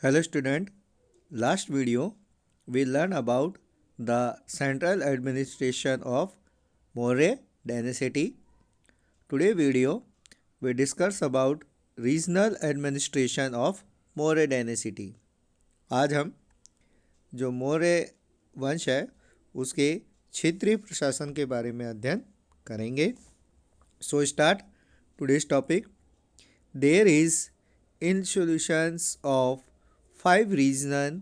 Hello student, last video we learned about the central administration of More dynasty. Today video we discuss about regional administration of More dynasty. आज हम जो मौर्य वंश है उसके क्षेत्रीय प्रशासन के बारे में अध्ययन करेंगे. So start today's topic. There is inclusions of 5 region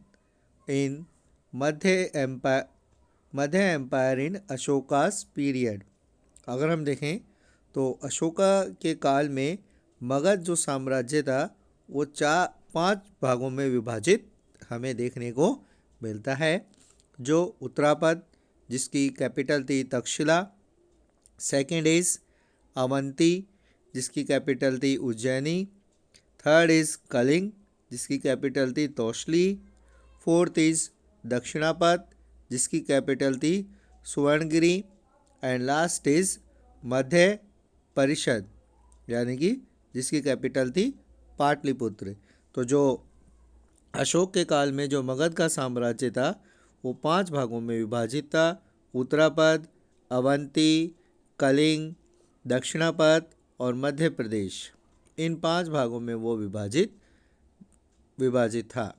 in मध्य एम्पायर इन अशोकास पीरियड. अगर हम देखें तो अशोका के काल में मगध जो साम्राज्य था वो 5 भागों में विभाजित हमें देखने को मिलता है. जो उत्तरापद जिसकी कैपिटल थी तक्षशिला, सेकेंड इज अवंती जिसकी कैपिटल थी उज्जैनी, थर्ड इज कलिंग जिसकी कैपिटल थी तौशली, फोर्थ इज दक्षिणापद जिसकी कैपिटल थी सुवर्णगिरी, एंड लास्ट इज मध्य परिषद यानी कि जिसकी कैपिटल थी पाटलिपुत्र. तो जो अशोक के काल में जो मगध का साम्राज्य था वो 5 भागों में विभाजित था. उत्तरापद, अवंती, कलिंग, दक्षिणापद और मध्य प्रदेश, इन 5 भागों में वो विभाजित था.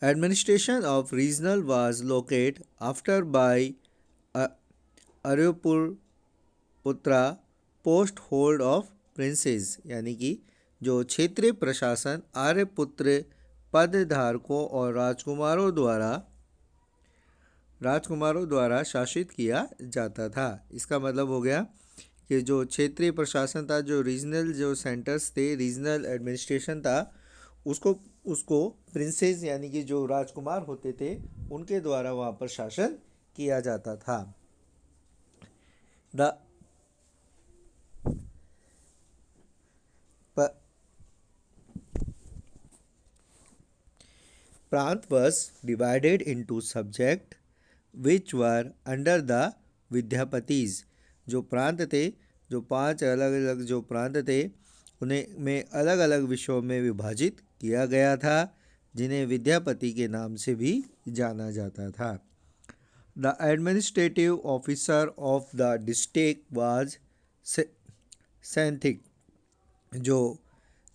Administration of regional was locate after by Aryaputra post hold of princes, यानी कि जो क्षेत्रीय प्रशासन आर्यपुत्र पदधारकों और राजकुमारों द्वारा शासित किया जाता था. इसका मतलब हो गया कि जो क्षेत्रीय प्रशासन था, जो रीजनल जो सेंटर्स थे, रीजनल एडमिनिस्ट्रेशन था, उसको प्रिंसेस यानी कि जो राजकुमार होते थे उनके द्वारा वहाँ पर शासन किया जाता था. द प्रांत was divided into subject which were under the Vidyapati's. जो प्रांत थे, जो 5 अलग अलग जो प्रांत थे उन्हें में अलग अलग विषयों में विभाजित किया गया था जिन्हें विद्यापति के नाम से भी जाना जाता था. The administrative officer of the district was सैंथिक. जो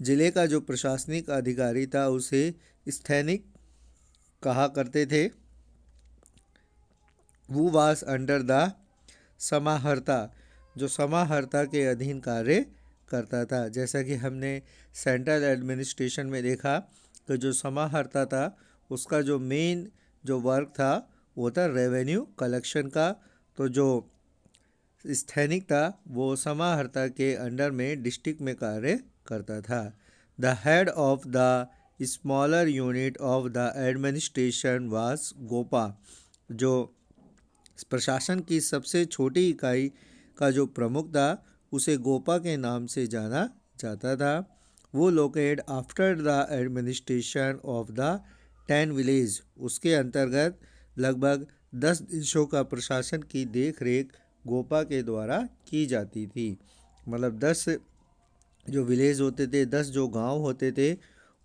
जिले का जो प्रशासनिक अधिकारी था उसे स्थैनिक कहा करते थे. वो वास अंडर द समाहर्ता, जो समाहर्ता के अधीन कार्य करता था. जैसा कि हमने सेंट्रल एडमिनिस्ट्रेशन में देखा तो जो समाहर्ता था उसका जो मेन जो वर्क था वो था रेवेन्यू कलेक्शन का. तो जो स्थैनिक था वो समाहर्ता के अंडर में डिस्ट्रिक्ट में कार्य करता था. The head of the smaller unit of the administration was Gopa. जो प्रशासन की सबसे छोटी इकाई का जो प्रमुख था उसे गोपा के नाम से जाना जाता था. वो locate after the administration of the 10 village, उसके अंतर्गत लगभग 10 देशों का प्रशासन की देख रेख गोपा के द्वारा की जाती थी. मतलब 10 जो विलेज होते थे, 10 जो गांव होते थे,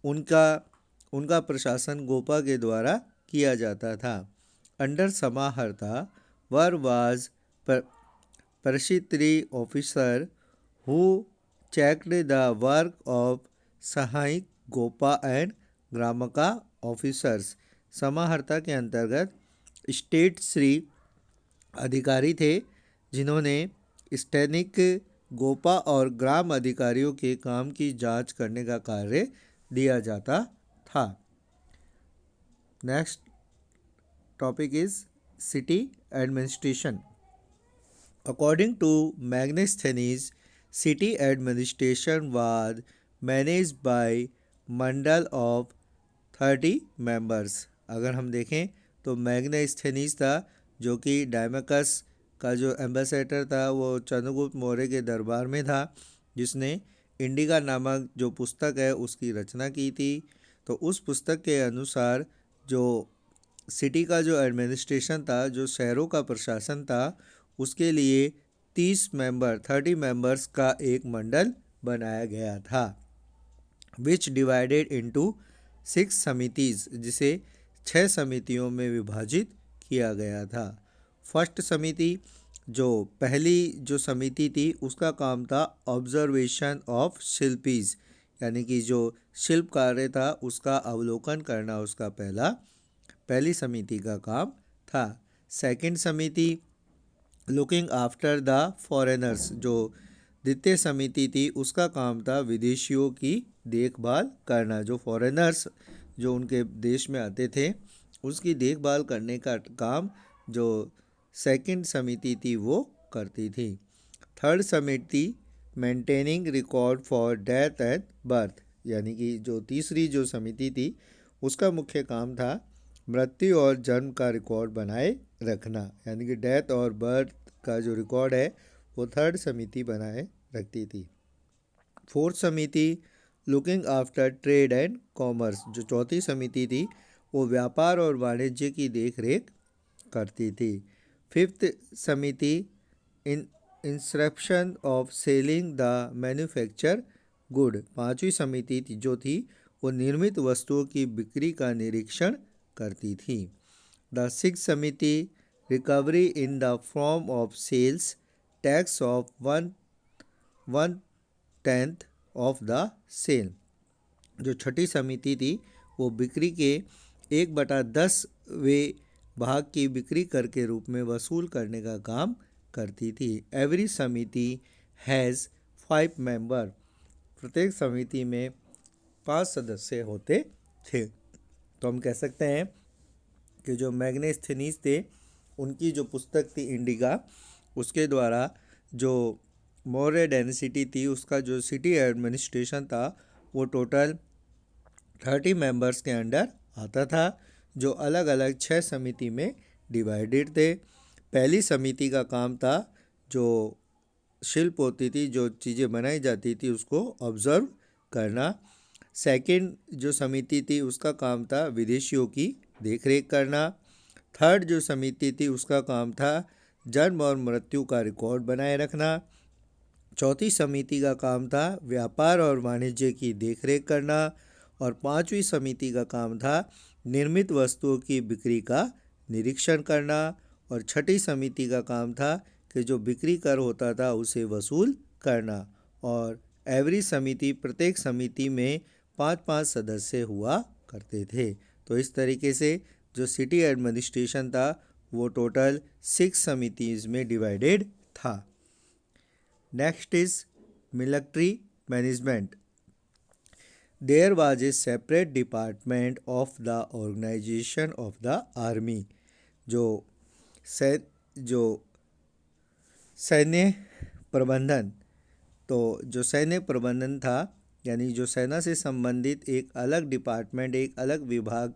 उनका प्रशासन गोपा के द्वारा किया जाता था. Under Samaharta were was Pradeshtri officer who checked the work of सहायक गोपा एंड ग्रामका ऑफिसर्स. समाहर्ता के अंतर्गत स्टेट श्री अधिकारी थे जिन्होंने स्थैनिक गोपा और ग्राम अधिकारियों के काम की जांच करने का कार्य दिया जाता था. Next topic is city administration. According to Megasthenes, city administration was manage by mandal of 30 members. अगर हम देखें तो मैग्नेस्थेनीज था जो कि डायमकस का जो एम्बेसडर था वो चंद्रगुप्त मौर्य के दरबार में था, जिसने इंडिका नामक जो पुस्तक है उसकी रचना की थी. तो उस पुस्तक के अनुसार जो सिटी का जो एडमिनिस्ट्रेशन था, जो शहरों का प्रशासन था, उसके लिए 30 मेंबर्स का एक मंडल बनाया गया था. विच डिवाइडेड इनटू 6 समितिज, जिसे 6 समितियों में विभाजित किया गया था। फर्स्ट समिति, जो पहली जो समिति थी उसका काम था ऑब्जर्वेशन ऑफ शिल्पीज, यानी कि जो शिल्प कार्य था उसका अवलोकन करना उसका पहली समिति का काम था। सेकंड समिति लुकिंग आफ्टर द फॉरेनर्स, जो द्वितीय समिति थी उसका काम था विदेशियों की देखभाल करना, जो फॉरेनर्स जो उनके देश में आते थे उसकी देखभाल करने का काम जो सेकंड समिति थी वो करती थी। थर्ड समिति maintaining record for death and birth, यानी कि जो तीसरी जो समिति थी उसका मुख्य काम था मृत्यु और जन्म का रिकॉर्ड बनाए रखना, यानी कि डेथ और बर्थ का जो रिकॉर्ड है वो थर्ड समिति बनाए रखती थी। फोर्थ समिति looking after trade and commerce, जो चौथी समिति थी वो व्यापार और वाणिज्य की देख रेख करती थी। Fifth samiti in instruction of selling the manufacture good, पांचवी समिति जो थी वो निर्मित वस्तुओं की बिक्री का निरीक्षण करती थी। द सिक्स समिति recovery in the form of sales tax of 1/10 of the sale, जो छठी समिति थी वो बिक्री के 1/10वें भाग की बिक्री कर के रूप में वसूल करने का काम करती थी। एवरी समिति हैज़ 5 मेंबर, प्रत्येक समिति में 5 सदस्य होते थे। तो हम कह सकते हैं कि जो मैग्नेस्थनीज थे उनकी जो पुस्तक थी इंडिका, उसके द्वारा जो मौर्य डायनेसिटी थी उसका जो सिटी एडमिनिस्ट्रेशन था वो टोटल 30 मेंबर्स के अंडर आता था, जो अलग अलग 6 समिति में डिवाइडेड थे। पहली समिति का काम था जो शिल्प होती थी, जो चीज़ें बनाई जाती थी उसको ऑब्जर्व करना। सेकंड जो समिति थी उसका काम था विदेशियों की देखरेख करना। थर्ड जो समिति थी उसका काम था जन्म और मृत्यु का रिकॉर्ड बनाए रखना। चौथी समिति का काम था व्यापार और वाणिज्य की देखरेख करना। और पांचवी समिति का काम था निर्मित वस्तुओं की बिक्री का निरीक्षण करना। और छठी समिति का काम था कि जो बिक्री कर होता था उसे वसूल करना। और एवरी समिति, प्रत्येक समिति में 5-5 सदस्य हुआ करते थे। तो इस तरीके से जो सिटी एडमिनिस्ट्रेशन था वो टोटल 6 समितिज में डिवाइडेड था। Next is military management. There was a separate department of the organization of the army, जो सैन्य प्रबंधन, तो जो सैन्य प्रबंधन था यानी जो सेना से संबंधित एक अलग डिपार्टमेंट, एक अलग विभाग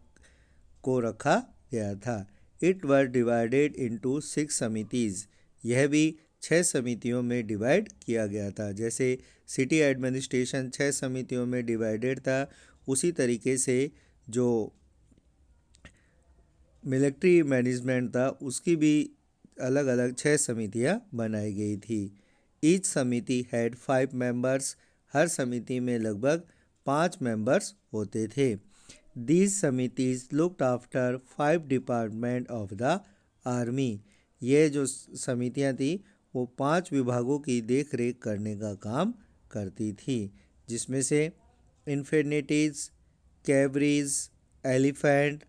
को रखा गया था। इट वॉज डिवाइडेड इनटू 6 समितिज, यह भी 6 समितियों में डिवाइड किया गया था। जैसे सिटी एडमिनिस्ट्रेशन 6 समितियों में डिवाइडेड था, उसी तरीके से जो मिलिट्री मैनेजमेंट था उसकी भी अलग अलग 6 समितियां बनाई गई थी। ईच समिति हैड 5 मेंबर्स, हर समिति में लगभग 5 मेंबर्स होते थे। These samitis looked after 5 department of the army, ये जो समितियां थी वो 5 विभागों की देख रेख करने का काम करती थी, जिसमें से इन्फिनिटीज, कैवरीज, एलिफेंट,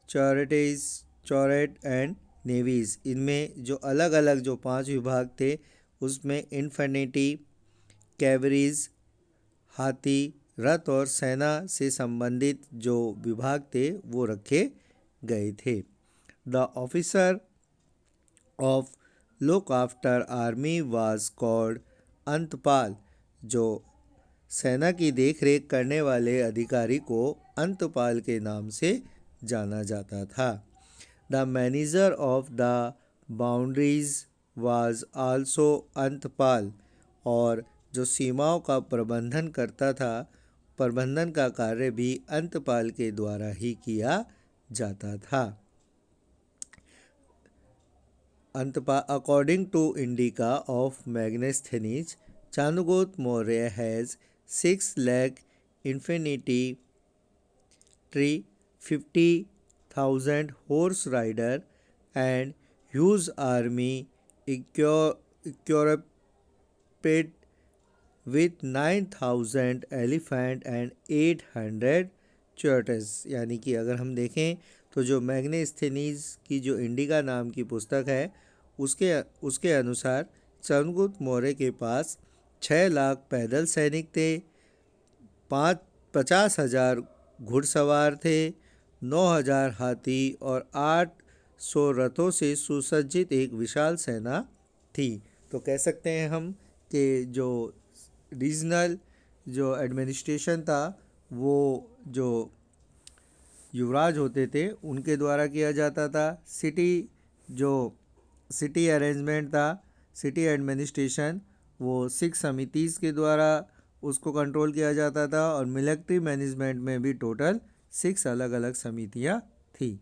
चौरेट एंड नेवीज, इनमें जो अलग अलग जो 5 विभाग थे उसमें इन्फिनिटी, कैवरीज, हाथी, रथ और सेना से संबंधित जो विभाग थे वो रखे गए थे। The officer of look after army was called Antapal, जो सेना की देखरेख करने वाले अधिकारी को अंतपाल के नाम से जाना जाता था। The manager of the boundaries was also Antapal, और जो सीमाओं का प्रबंधन करता था, प्रबंधन का कार्य भी अंतपाल के द्वारा ही किया जाता था। Antapal, according to Indica of Megasthenes, Chandragupta Maurya has 6 infinity tree 50,000 horse rider and huge army equipped with 9,000 elephant and 800 chariots। यानी कि अगर हम देखें तो जो मैग्नेस्थेनीज की जो इंडिका नाम की पुस्तक है उसके उसके अनुसार चंद्रगुप्त मौर्य के पास 6 लाख पैदल सैनिक थे, 50,000 घुड़सवार थे, 9,000 हाथी और 800 रथों से सुसज्जित एक विशाल सेना थी। तो कह सकते हैं हम कि जो रीजनल जो एडमिनिस्ट्रेशन था वो जो युवराज होते थे उनके द्वारा किया जाता था। जो सिटी अरेंजमेंट था, सिटी एडमिनिस्ट्रेशन, वो 6 समितिज़ के द्वारा उसको कंट्रोल किया जाता था और मिलिट्री मैनेजमेंट में भी टोटल 6 अलग अलग समितियाँ थी।